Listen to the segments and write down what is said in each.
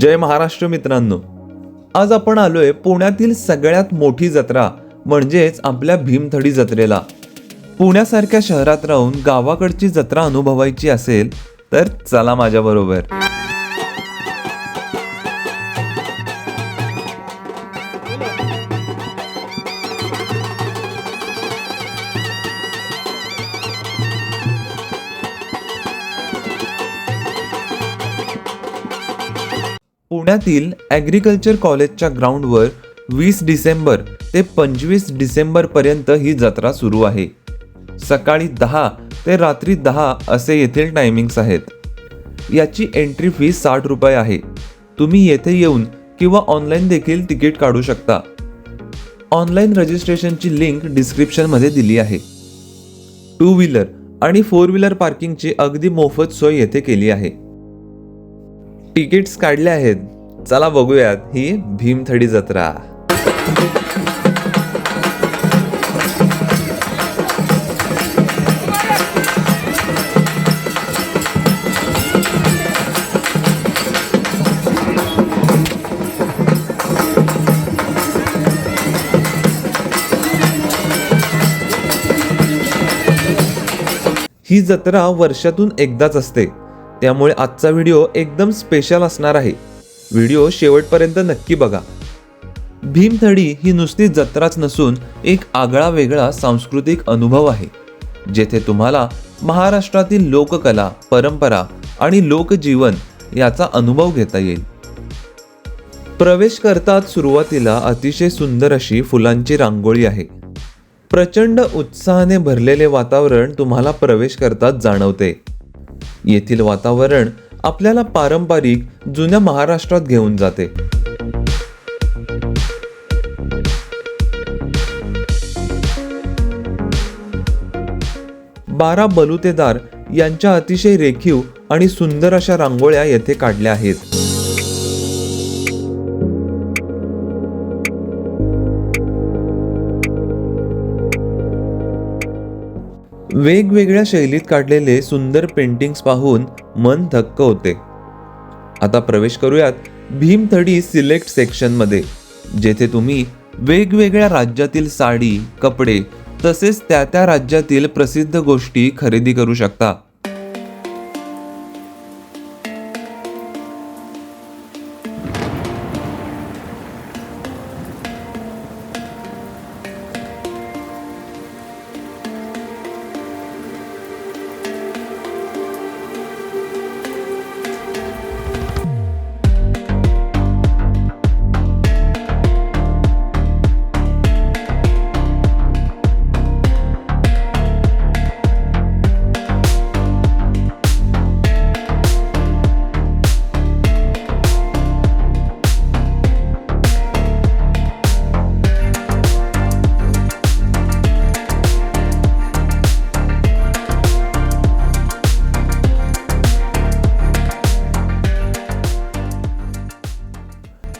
जय महाराष्ट्र मित्रांनो, आज आपण आलोय पुण्यातील सगळ्यात मोठी जत्रा म्हणजेच आपल्या भीमथडी जत्रेला. पुण्यासारख्या शहरात राहून गावाकडची जत्रा अनुभवायची असेल तर चला माझ्या बरोबर. पुण्यातील ॲग्रिकल्चर कॉलेजच्या ग्राउंडवर 20 डिसेंबर ते 25 डिसेंबर पर्यंत ही जत्रा सुरू आहे. सकाळी 10 ते रात्री 10 असे येथील टायमिंग्स आहेत. याची एंट्री फी 60 रुपये आहे. तुम्ही येथे येऊन किंवा ऑनलाईन देखील तिकीट काढू शकता. ऑनलाईन रजिस्ट्रेशनची लिंक डिस्क्रिप्शनमध्ये दिली आहे. 2 व्हीलर आणि 4 व्हीलर पार्किंगची अगदी मोफत सोय येथे केली आहे. तिकीट्स काढले आहेत. चला बघूयात ही भीमथडी जत्रा. ही जत्रा वर्षातून एकदाच असते, त्यामुळे आजचा व्हिडिओ एकदम स्पेशल असणार आहे. व्हिडिओ शेवटपर्यंत नक्की बघा. भीमथडी ही नुसती जत्राच नसून एक आगळा वेगळा सांस्कृतिक अनुभव आहे, जेथे तुम्हाला महाराष्ट्रातील लोककला, परंपरा आणि लोकजीवन याचा अनुभव घेता येईल. प्रवेश करताच सुरुवातीला अतिशय सुंदर अशी फुलांची रांगोळी आहे. प्रचंड उत्साहाने भरलेले वातावरण तुम्हाला प्रवेश करताच जाणवते. येथील वातावरण आपल्याला पारंपरिक जुन्या महाराष्ट्रात घेऊन जाते. बारा बलुतेदार यांच्या अतिशय रेखीव आणि सुंदर अशा रांगोळ्या येथे काढल्या आहेत. वेगवेगळ्या शैलीत काढलेले सुंदर पेंटिंग्स पाहून मन थक्क होते. आता प्रवेश करूयात भीमथडी सिलेक्ट सेक्शन मध्ये, जेथे तुम्ही वेगवेगळ्या राज्यातील साडी, कपडे तसेच त्या राज्यातील प्रसिद्ध गोष्टी खरेदी करू शकता.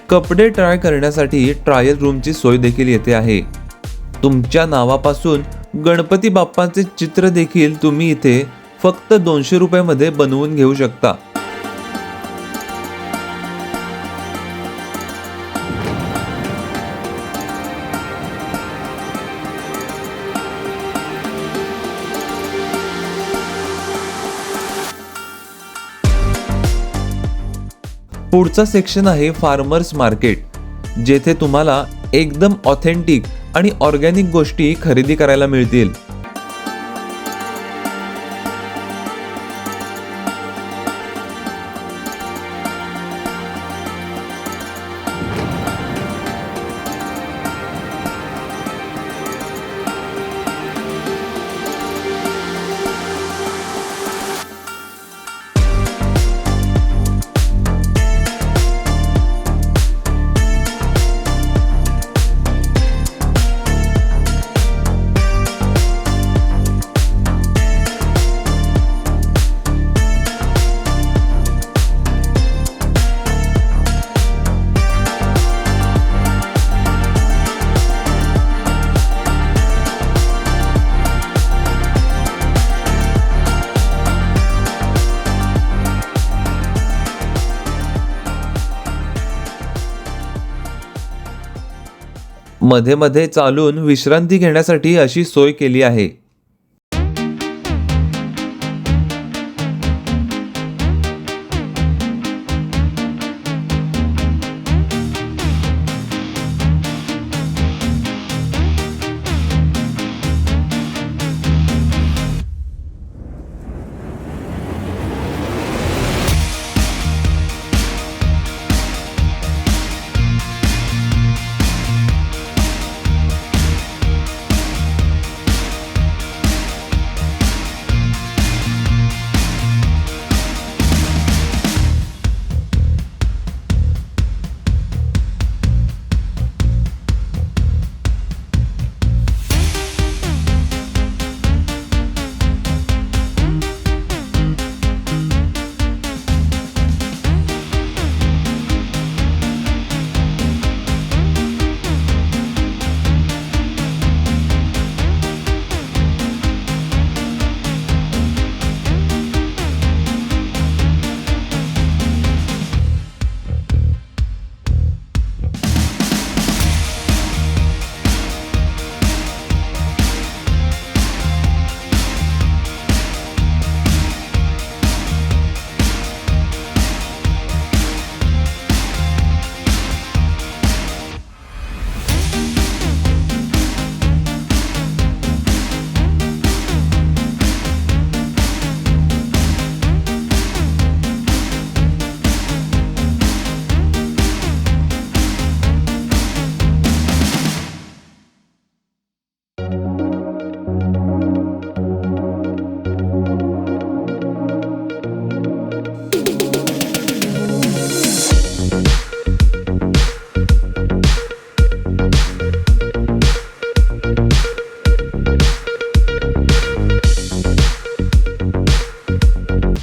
कपडे ट्राय करण्यासाठी ट्रायल रूमची सोय देखील येथे आहे. तुमच्या नावापासून गणपती बाप्पांचे चित्र देखील तुम्ही इथे फक्त 200 रुपयामध्ये बनवून घेऊ शकता. पुढचा सेक्शन आहे फार्मर्स मार्केट, जेथे तुम्हाला एकदम ऑथेंटिक आणि ऑर्गॅनिक गोष्टी खरेदी करायला मिळतील. मध्ये मध्ये चालून विश्रांती घेण्यासाठी अशी सोय केली आहे.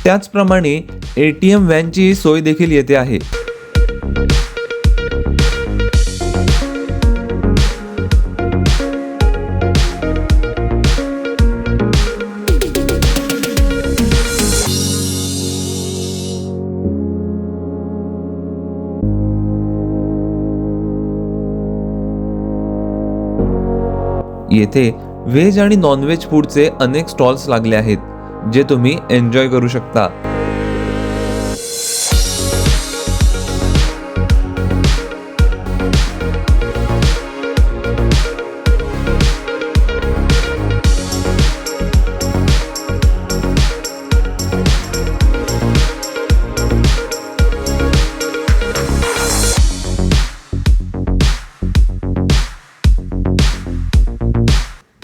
त्याचप्रमाणे ATM व्हॅनची सोय देखील येथे आहे. येथे व्हेज आणि नॉनव्हेज फूडचे अनेक स्टॉल्स लागले आहेत, जे तुम्ही एन्जॉय करू शकता.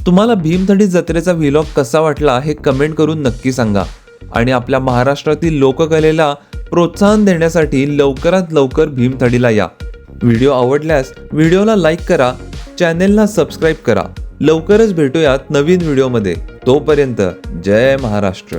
तुम्हाला भीमथडी जत्रेचा व्लॉग कसा वाटला हे कमेंट करून नक्की सांगा. आणि आपल्या महाराष्ट्रातील लोककलेला प्रोत्साहन देण्यासाठी लवकरात लवकर भीमथडीला या. व्हिडिओ आवडल्यास व्हिडिओला लाईक करा, चॅनेलला सबस्क्राईब करा. लवकरच भेटूयात नवीन व्हिडिओमध्ये. तोपर्यंत जय महाराष्ट्र.